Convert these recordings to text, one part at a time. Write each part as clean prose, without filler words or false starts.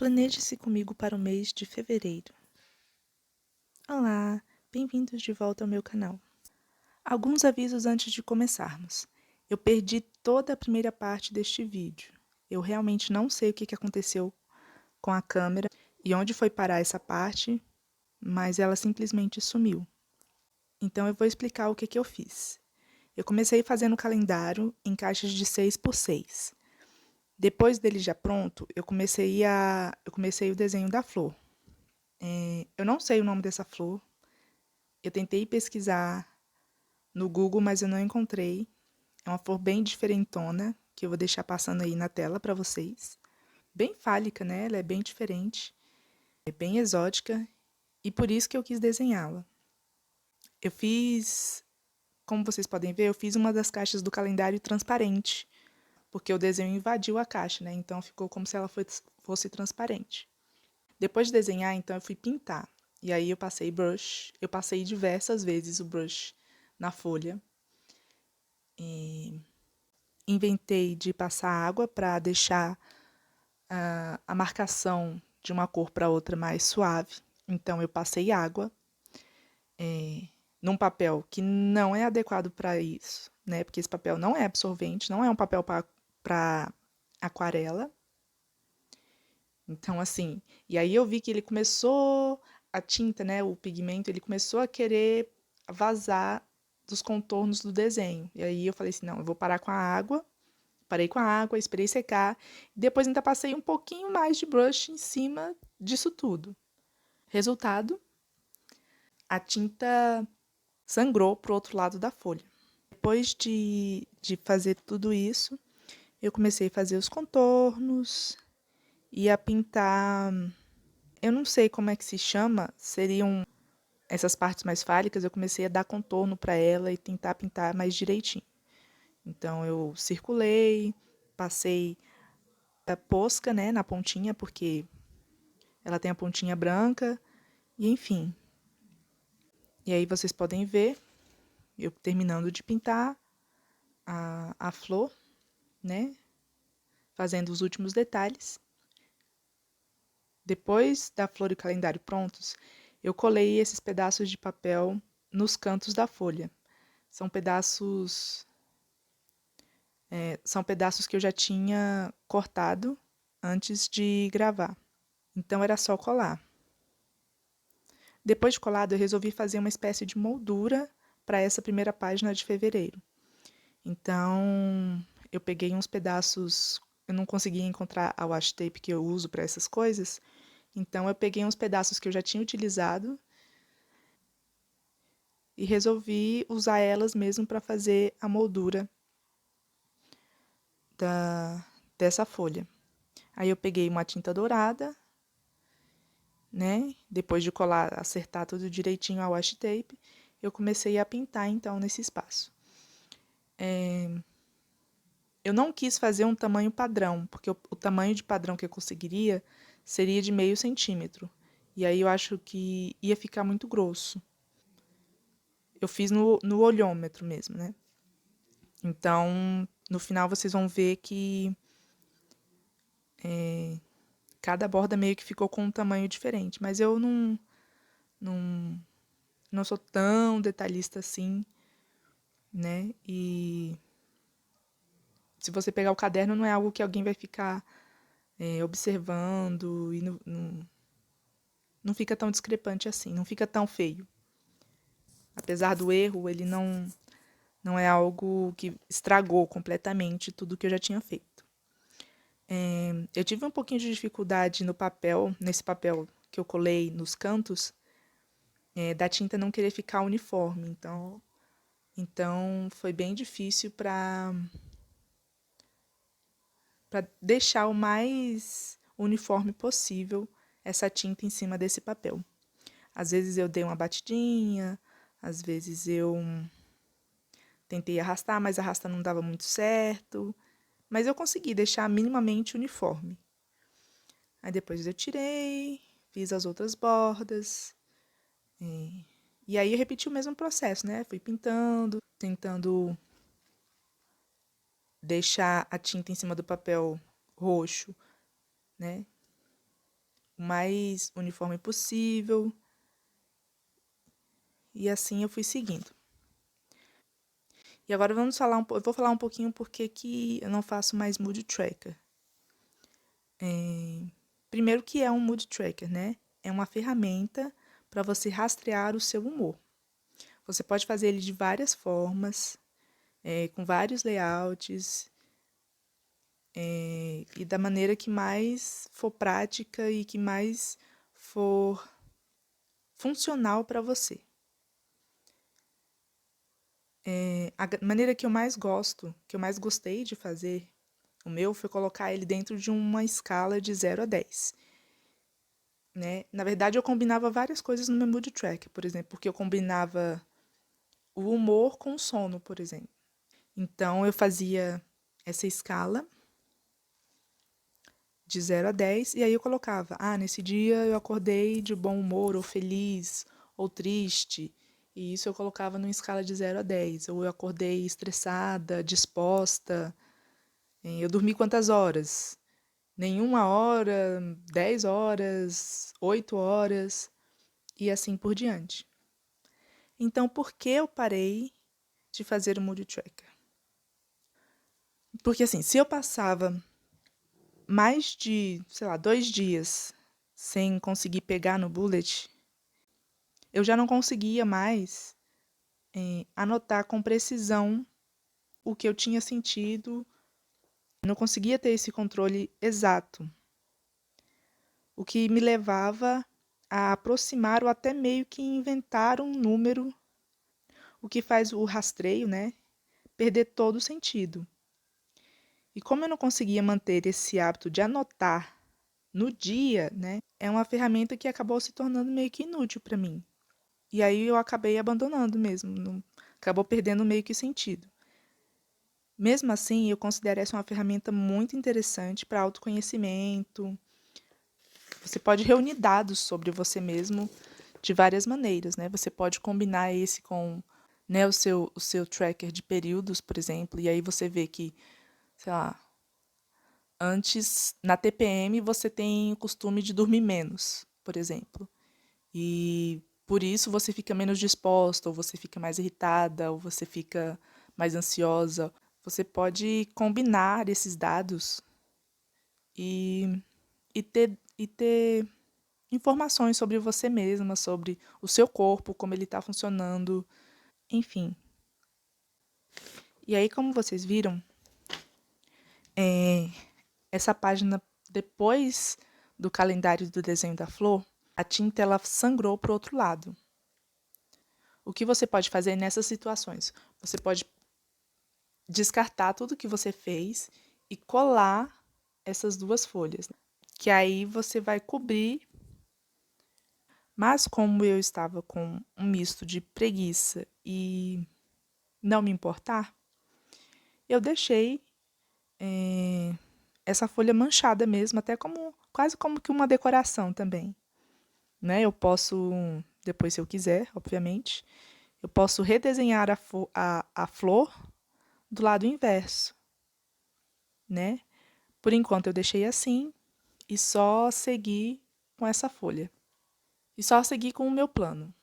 Planeje-se comigo para o mês de fevereiro. Olá, bem-vindos de volta ao meu canal. Alguns avisos antes de começarmos. Eu perdi toda a primeira parte deste vídeo. Eu realmente não sei o que aconteceu com a câmera e onde foi parar essa parte, mas ela simplesmente sumiu. Então eu vou explicar o que eu fiz. Eu comecei fazendo o calendário em caixas de 6 por 6. Depois dele já pronto, eu comecei o desenho da flor. Eu não sei o nome dessa flor. Eu tentei pesquisar no Google, mas eu não encontrei. É uma flor bem diferentona, que eu vou deixar passando aí na tela para vocês. Bem fálica, né? Ela é bem diferente, é bem exótica e por isso que eu quis desenhá-la. Eu fiz, como vocês podem ver, eu fiz uma das caixas do calendário transparente, porque o desenho invadiu a caixa, né? Então ficou como se ela fosse transparente. Depois de desenhar, então eu fui pintar. E aí eu passei diversas vezes o brush na folha. Inventei de passar água para deixar a marcação de uma cor para outra mais suave. Então eu passei água num papel que não é adequado para isso, né? Porque esse papel não é absorvente, não é um papel para aquarela. Então, assim, e aí eu vi que ele começou, a tinta, né, o pigmento, ele começou a querer vazar dos contornos do desenho. E aí eu falei assim, não, eu vou parar com a água. Parei com a água, esperei secar. Depois ainda passei um pouquinho mais de brush em cima disso tudo. Resultado, a tinta sangrou pro outro lado da folha. Depois de fazer tudo isso, eu comecei a fazer os contornos e a pintar. Eu não sei como é que se chama, seriam essas partes mais fálicas. Eu comecei a dar contorno para ela e tentar pintar mais direitinho. Então eu circulei, passei a posca, né, na pontinha, porque ela tem a pontinha branca, e enfim. E aí vocês podem ver, eu terminando de pintar a flor, né, fazendo os últimos detalhes. Depois da flor e o calendário prontos, eu colei esses pedaços de papel nos cantos da folha. São pedaços que eu já tinha cortado antes de gravar. Então era só colar. Depois de colado, eu resolvi fazer uma espécie de moldura para essa primeira página de fevereiro. Então, eu peguei uns pedaços, eu não conseguia encontrar a washi tape que eu uso para essas coisas, então eu peguei uns pedaços que eu já tinha utilizado e resolvi usar elas mesmo para fazer a moldura dessa folha. Aí eu peguei uma tinta dourada, né? Depois de colar, acertar tudo direitinho a washi tape, eu comecei a pintar então nesse espaço. Eu não quis fazer um tamanho padrão, porque o tamanho de padrão que eu conseguiria seria de 0,5 cm. E aí eu acho que ia ficar muito grosso. Eu fiz no olhômetro mesmo, né? Então, no final vocês vão ver que cada borda meio que ficou com um tamanho diferente. Mas eu não, não sou tão detalhista assim, né? E se você pegar o caderno, não é algo que alguém vai ficar observando e não fica tão discrepante assim, não fica tão feio. Apesar do erro, ele não é algo que estragou completamente tudo que eu já tinha feito. Eu tive um pouquinho de dificuldade no papel, nesse papel que eu colei nos cantos, da tinta não querer ficar uniforme. Então foi bem difícil para deixar o mais uniforme possível essa tinta em cima desse papel. Às vezes eu dei uma batidinha, às vezes eu tentei arrastar, mas arrastar não dava muito certo. Mas eu consegui deixar minimamente uniforme. Aí depois eu tirei, fiz as outras bordas. E aí eu repeti o mesmo processo, né? Fui pintando, tentando deixar a tinta em cima do papel roxo, né? o mais uniforme possível. E assim eu fui seguindo. E agora vamos falar eu vou falar um pouquinho porque que eu não faço mais mood tracker. Primeiro que é um mood tracker, né? É uma ferramenta para você rastrear o seu humor. Você pode fazer ele de várias formas, com vários layouts, e da maneira que mais for prática e que mais for funcional para você. A maneira que eu mais gosto, que eu mais gostei de fazer, o meu, foi colocar ele dentro de uma escala de 0 a 10. Né? Na verdade, eu combinava várias coisas no meu mood track, por exemplo, porque eu combinava o humor com o sono, por exemplo. Então, eu fazia essa escala de 0 a 10, e aí eu colocava, nesse dia eu acordei de bom humor, ou feliz, ou triste, e isso eu colocava numa escala de 0 a 10, ou eu acordei estressada, disposta, eu dormi quantas horas? Nenhuma hora, 10 horas, 8 horas, e assim por diante. Então, por que eu parei de fazer o mood tracker? Porque assim, se eu passava mais de, 2 dias sem conseguir pegar no bullet, eu já não conseguia mais anotar com precisão o que eu tinha sentido, eu não conseguia ter esse controle exato, o que me levava a aproximar ou até meio que inventar um número, o que faz o rastreio, né, perder todo o sentido. E como eu não conseguia manter esse hábito de anotar no dia, né, é uma ferramenta que acabou se tornando meio que inútil para mim. E aí eu acabei abandonando mesmo, acabou perdendo meio que sentido. Mesmo assim, eu considero essa uma ferramenta muito interessante para autoconhecimento. Você pode reunir dados sobre você mesmo de várias maneiras, né? Você pode combinar esse com, né, o seu tracker de períodos, por exemplo, e aí você vê que, sei lá, antes, na TPM, você tem o costume de dormir menos, por exemplo. E por isso você fica menos disposta, ou você fica mais irritada, ou você fica mais ansiosa. Você pode combinar esses dados e, e ter informações sobre você mesma, sobre o seu corpo, como ele está funcionando, enfim. E aí, como vocês viram, essa página, depois do calendário do desenho da flor, a tinta ela sangrou para o outro lado. O que você pode fazer nessas situações? Você pode descartar tudo que você fez e colar essas duas folhas, que aí você vai cobrir. Mas como eu estava com um misto de preguiça e não me importar, eu deixei essa folha manchada mesmo, até como quase como que uma decoração também, né? Eu posso, depois se eu quiser, obviamente, eu posso redesenhar a flor do lado inverso, né? Por enquanto eu deixei assim e só segui com essa folha. E só segui com o meu plano.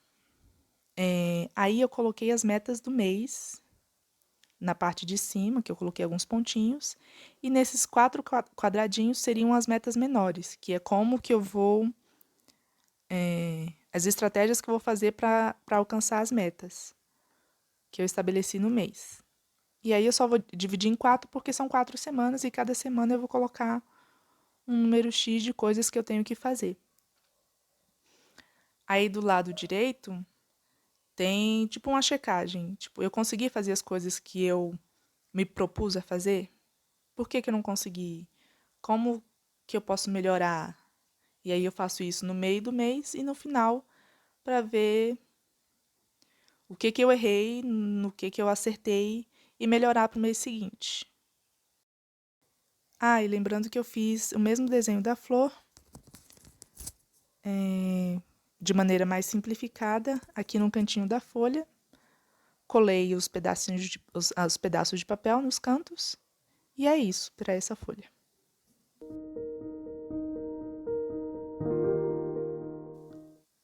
Aí eu coloquei as metas do mês na parte de cima, que eu coloquei alguns pontinhos, e nesses 4 quadradinhos seriam as metas menores, que é como que eu vou, as estratégias que eu vou fazer para alcançar as metas que eu estabeleci no mês. E aí eu só vou dividir em 4 porque são 4 semanas e cada semana eu vou colocar um número X de coisas que eu tenho que fazer. Aí do lado direito tem tipo uma checagem, tipo, eu consegui fazer as coisas que eu me propus a fazer? Por que que eu não consegui? Como que eu posso melhorar? E aí eu faço isso no meio do mês e no final para ver o que que eu errei, no que eu acertei e melhorar para o mês seguinte. E lembrando que eu fiz o mesmo desenho da flor, de maneira mais simplificada, aqui no cantinho da folha. Colei os pedaços de papel nos cantos. E é isso para essa folha.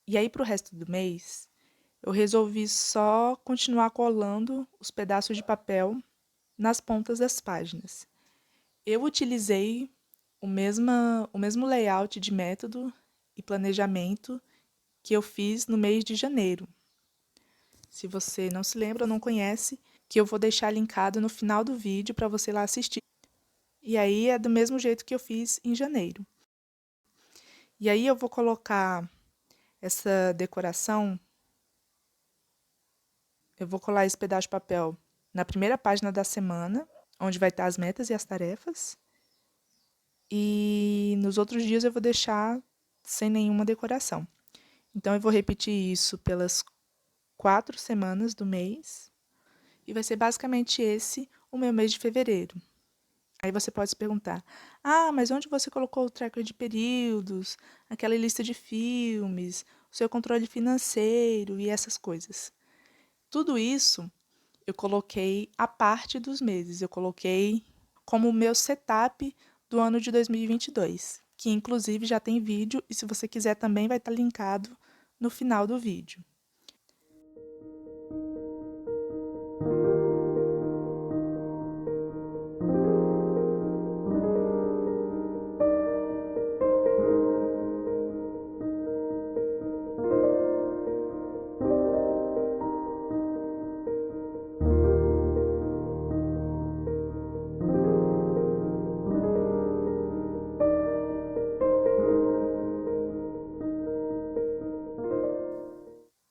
E aí, para o resto do mês, eu resolvi só continuar colando os pedaços de papel nas pontas das páginas. Eu utilizei o mesmo layout de método e planejamento que eu fiz no mês de janeiro. Se você não se lembra ou não conhece, que eu vou deixar linkado no final do vídeo para você ir lá assistir. E aí é do mesmo jeito que eu fiz em janeiro. E aí eu vou colocar essa decoração, eu vou colar esse pedaço de papel na primeira página da semana, onde vai estar as metas e as tarefas. E nos outros dias eu vou deixar sem nenhuma decoração. Então eu vou repetir isso pelas 4 semanas do mês. E vai ser basicamente esse o meu mês de fevereiro. Aí você pode se perguntar: ah, mas onde você colocou o tracker de períodos, aquela lista de filmes, o seu controle financeiro e essas coisas? Tudo isso eu coloquei à parte dos meses. Eu coloquei como o meu setup do ano de 2022, que inclusive já tem vídeo e se você quiser também vai estar linkado no final do vídeo.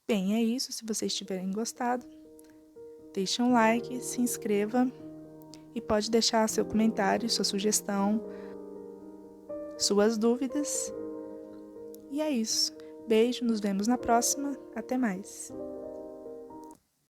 Bem, é isso. Se vocês tiverem gostado, deixe um like, se inscreva e pode deixar seu comentário, sua sugestão, suas dúvidas. E é isso. Beijo, nos vemos na próxima. Até mais.